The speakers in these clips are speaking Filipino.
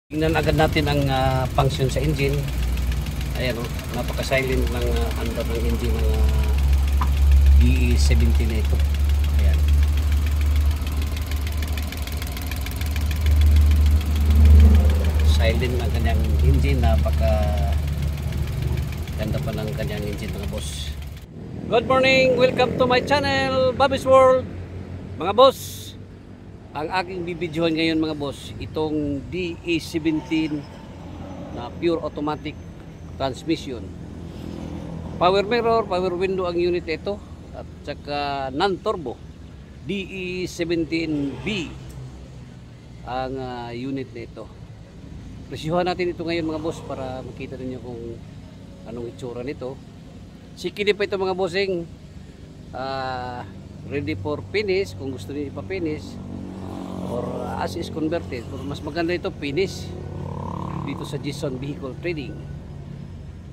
Tingnan agad natin ang function sa engine. Ayan o, napaka-silent ng under ng engine ng DE17 na ito. Ayan. Silent ang kanyang engine, napaka ganda pa ng kanyang engine mga boss. Good morning, welcome to my channel, Bobby's World. Mga boss, ang aking bibidyohan ngayon mga boss, itong DE17 na pure automatic transmission. Power mirror, power window ang unit ito, at saka non-turbo DE17B ang unit nito. Presyuhan natin ito ngayon mga boss para makita niyo kung anong itsura nito. Sikidi pa ito mga bossing, ready for finish kung gusto niyo ipa-finish, or as is converted. Pero mas maganda ito finish dito sa Jason Vehicle Trading.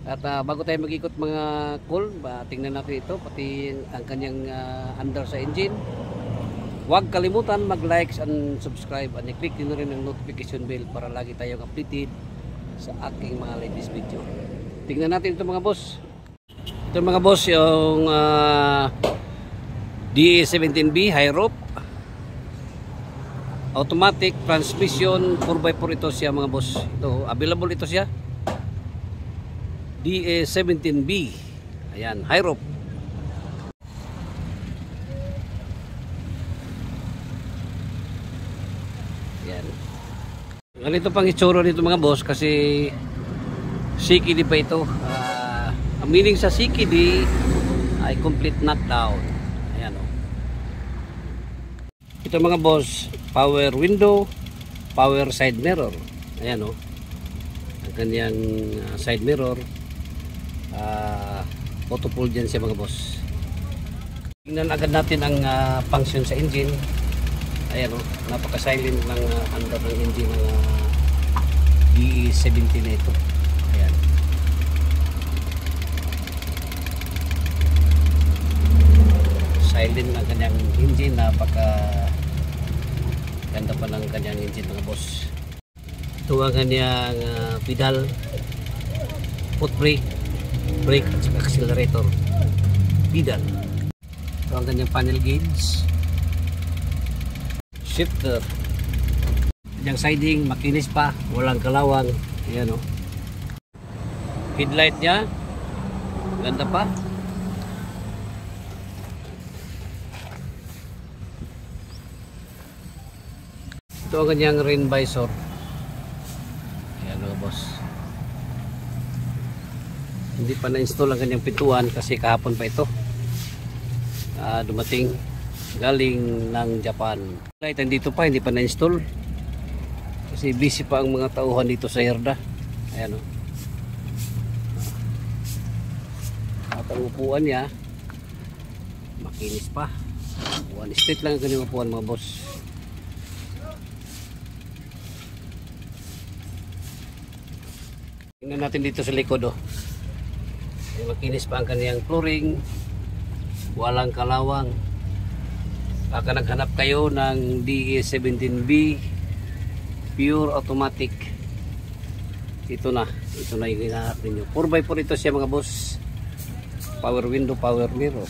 At bago tayo mag-ikot mga cool, tingnan natin ito pati ang kanyang under sa engine. Huwag kalimutan mag-likes and subscribe, and i-click din rin ang notification bell para lagi tayong updated sa aking mga latest video. Tingnan natin ito mga boss. Ito mga boss yung DE17B high rope automatic transmission 4x4 ito siya mga boss. Ito, available ito siya. DE17B. Ayan, high rope. Ayan. Ganito pang itsura nito mga boss kasi CKD pa ito. Ang meaning sa CKD ay complete knockdown. Ayan o. Ito mga boss, power window, power side mirror. Ayan o, ang kanyang side mirror, auto pull dyan siya mga boss. Tingnan agad natin ang function sa engine. Ayan o, napaka-silent ng under ng engine ng DE17 na ito. Ayan. Silent ng kanyang engine, napaka ganda pa ng kanyang engine mga boss. Ito ang kanyang pedal, foot brake, brake at saka accelerator, pedal. Ito ang kanyang panel gauge, shifter. Kanyang siding makinis pa, walang kalawang. Ayan o, headlight nya ganda pa. Ito ang kanyang rain visor. Ayan mga boss. Hindi pa na-install ang kanyang pintuan kasi kahapon pa ito dumating galing ng Japan. Light dito pa, hindi pa na-install kasi busy pa ang mga tauhan dito sa Herda. Ayan o. At ang upuan niya makinis pa. One straight lang ang kanyang upuan mga boss. Tingnan natin dito sa likod oh. Makinis pa ang kaniyang flooring, walang kalawang. Baka naghanap kayo ng DE17B pure automatic, ito na yung hinahanap ninyo. 4x4 ito siya mga boss. Power window, power mirror,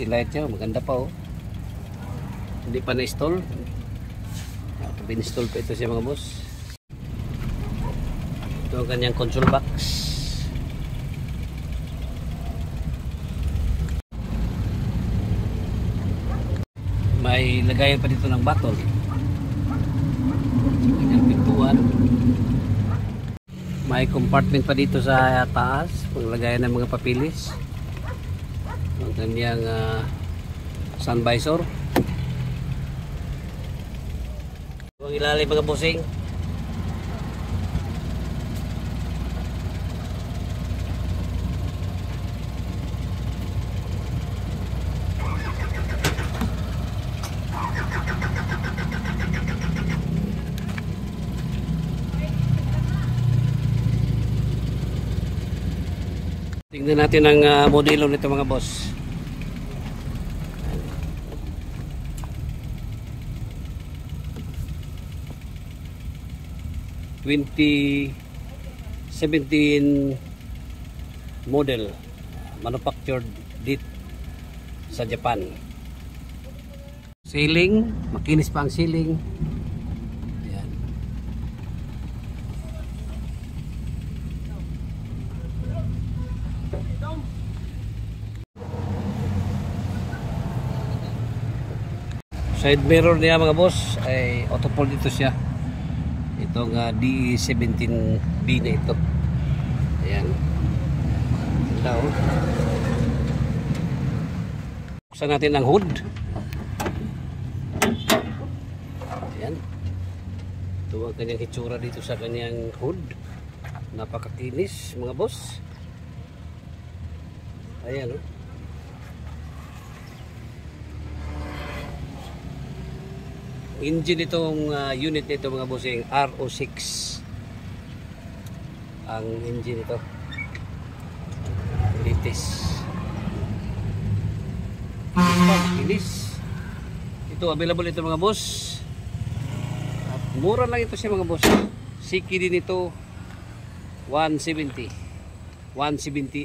light niya maganda pa oh. Hindi pa na-install, install pa ito siya mga boss. Ito ang kanyang console box. May lagayan pa dito ng bottle. Kanyang pintuan. May compartment pa dito sa taas, paglagayan ng mga papilis. Ang kanyang sun visor. Ang ilalim mga bossing. Tingnan natin ang modelo nito mga boss. 2017 model, manufactured dito sa Japan. Ceiling, makinis pa ang ceiling. Ayan. Side mirror niya mga boss ay auto-fold dito siya. Itong DE17B na ito. Ayan. Ito. Buksan natin ang hood. Ayan. Ito ang kanyang hitsura dito sa kanyang hood. Napakakinis mga boss. Ayan. Engine itong unit nito mga bossing, RO6 ang engine ito, latest. Kinis ito, available ito mga boss at mura lang ito siya mga boss. CKD nito 170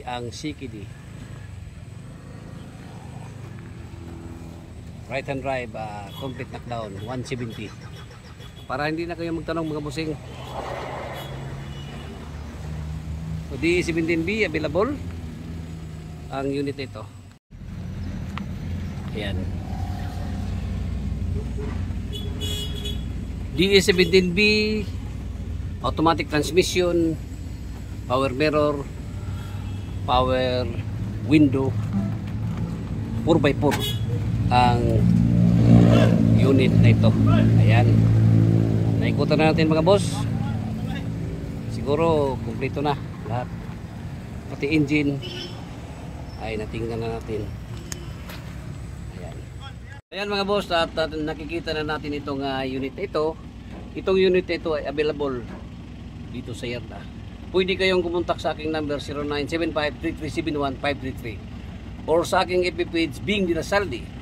ang CKD. Right hand drive, complete knockdown, 170. Para hindi na kayo magtanong mga bossing. So DE17B available ang unit ito. Ayan. DE17B automatic transmission, power mirror, power window, 4x4 ang unit na ito. Ayan, naikutan na natin mga boss. Siguro kumpleto na lahat, pati engine ay natingnan na natin. Ayan mga boss, at nakikita na natin itong unit na ito. Itong unit na ito ay available dito sa Yarda. Pwede kayong kumontak sa aking number 0975-3371-533 or sa aking FB page Bing Dinasaldi.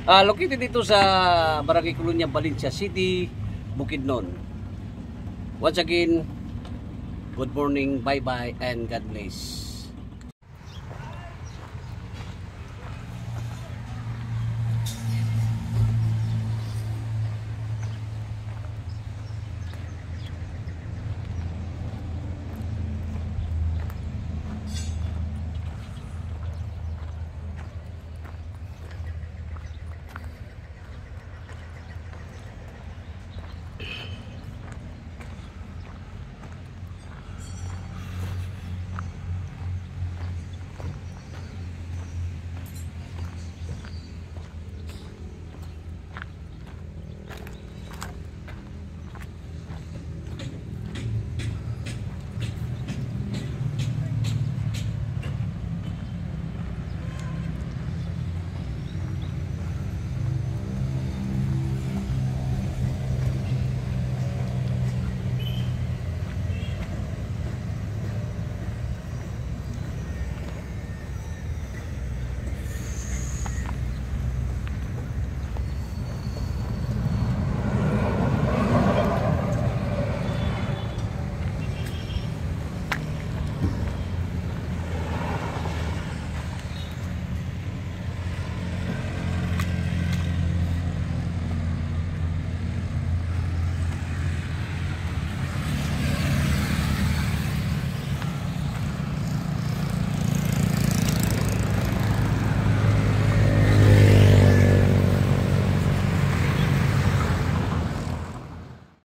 Located dito sa Barangay Colonia, Valencia City, Bukidnon. Once again, good morning, bye bye, and God bless.